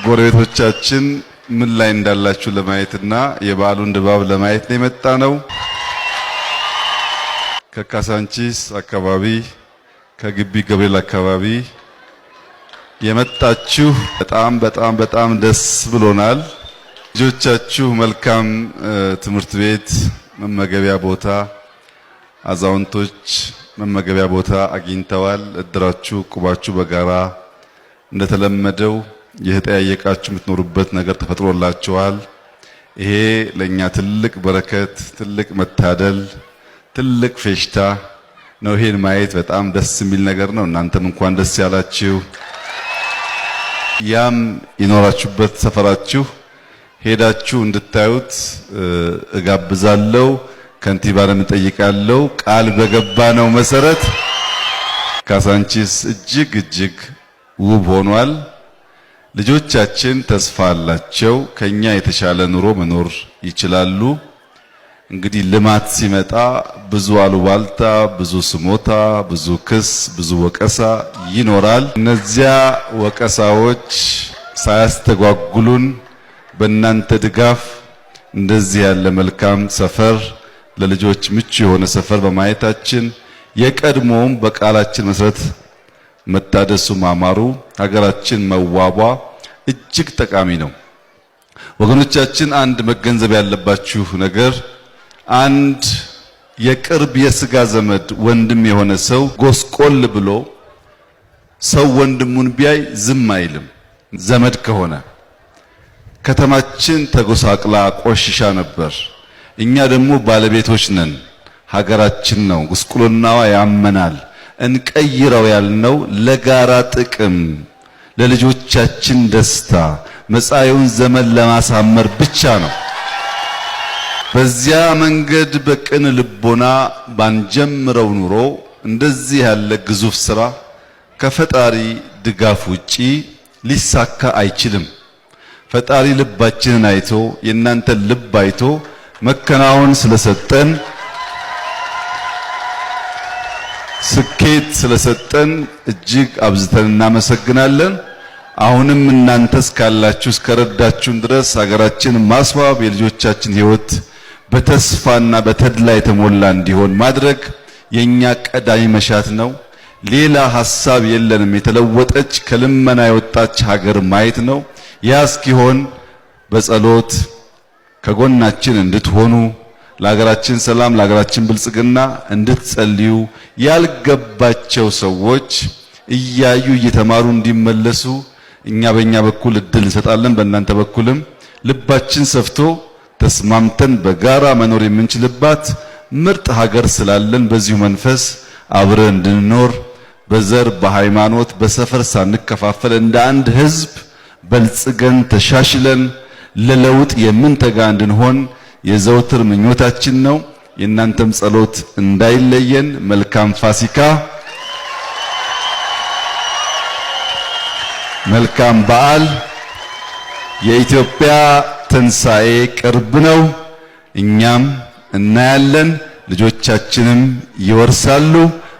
ጎረቤቶቻችን ምን ላይ እንዳላችሁ ለማየትና የበዓሉን ድባብ ለማየት ነው የመጣነው። ከካሳንቺስ አካባቢ ከግቢ ገብርኤል አካባቢ የመጣችሁ በጣም ደስ ብሎናል። ልጆቻችሁ መልካም ትምህርት ቤት፣ መመገቢያ ቦታ፣ አዛውንቶች መመገቢያ ቦታ አግኝተዋል። እድራችሁ ቁባችሁ በጋራ እንደተለመደው የተጠያየቃችሁ የምትኖሩበት ነገር ተፈጥሮላችኋል። ይሄ ለኛ ትልቅ በረከት፣ ትልቅ መታደል፣ ትልቅ ፌሽታ ነው። ይሄን ማየት በጣም ደስ የሚል ነገር ነው። እናንተም እንኳን ደስ ያላችሁ። ያም ይኖራችሁበት ሰፈራችሁ ሄዳችሁ እንድታዩት እጋብዛለሁ። ከንቲባንም እጠይቃለሁ። ቃል በገባነው መሰረት ካሳንቺስ እጅግ ውብ ሆኗል። ልጆቻችን ተስፋ አላቸው። ከኛ የተሻለ ኑሮ መኖር ይችላሉ። እንግዲህ ልማት ሲመጣ ብዙ አሉባልታ፣ ብዙ ስሞታ፣ ብዙ ክስ፣ ብዙ ወቀሳ ይኖራል። እነዚያ ወቀሳዎች ሳያስተጓጉሉን በእናንተ ድጋፍ እንደዚህ ያለ መልካም ሰፈር፣ ለልጆች ምቹ የሆነ ሰፈር በማየታችን የቀድሞውም በቃላችን መሰረት መታደሱ ማማሩ፣ ሀገራችን መዋቧ እጅግ ጠቃሚ ነው። ወገኖቻችን አንድ መገንዘብ ያለባችሁ ነገር፣ አንድ የቅርብ የስጋ ዘመድ ወንድም የሆነ ሰው ጎስቆል ብሎ ሰው ወንድሙን ቢያይ ዝም አይልም። ዘመድ ከሆነ ከተማችን ተጎሳቅላ ቆሽሻ ነበር። እኛ ደግሞ ባለቤቶች ነን። ሀገራችን ነው፣ ጉስቁልናዋ ያመናል። እንቀይረው ያልነው ለጋራ ጥቅም፣ ለልጆቻችን ደስታ፣ መጻኤውን ዘመን ለማሳመር ብቻ ነው። በዚያ መንገድ በቅን ልቦና ባንጀምረው ኑሮ እንደዚህ ያለ ግዙፍ ስራ ከፈጣሪ ድጋፍ ውጪ ሊሳካ አይችልም። ፈጣሪ ልባችንን አይቶ የእናንተን ልብ አይቶ መከናወን ስለሰጠን፣ ስኬት ስለሰጠን እጅግ አብዝተን እናመሰግናለን። አሁንም እናንተ እስካላችሁ እስከረዳችሁን ድረስ ሀገራችን ማስዋብ፣ የልጆቻችን ሕይወት በተስፋና በተድላ የተሞላ እንዲሆን ማድረግ የኛ ቀዳሚ መሻት ነው። ሌላ ሐሳብ የለንም። የተለወጠች ከልመና የወጣች ሀገር ማየት ነው። ያ እስኪሆን በጸሎት ከጎናችን እንድትሆኑ፣ ለሀገራችን ሰላም፣ ለሀገራችን ብልጽግና እንድትጸልዩ፣ ያልገባቸው ሰዎች እያዩ እየተማሩ እንዲመለሱ እኛ በእኛ በኩል እድል እንሰጣለን። በእናንተ በኩልም ልባችን ሰፍቶ ተስማምተን በጋራ መኖር የምንችልባት ምርጥ ሀገር ስላለን በዚሁ መንፈስ አብረን እንድንኖር በዘር በሃይማኖት በሰፈር ሳንከፋፈል እንደ አንድ ሕዝብ በልጽገን ተሻሽለን ለለውጥ የምንተጋ እንድንሆን የዘውትር ምኞታችን ነው። የእናንተም ጸሎት እንዳይለየን። መልካም ፋሲካ፣ መልካም በዓል። የኢትዮጵያ ትንሣኤ ቅርብ ነው። እኛም እናያለን፣ ልጆቻችንም ይወርሳሉ።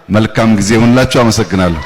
መልካም ጊዜ ሁላችሁ። አመሰግናለሁ።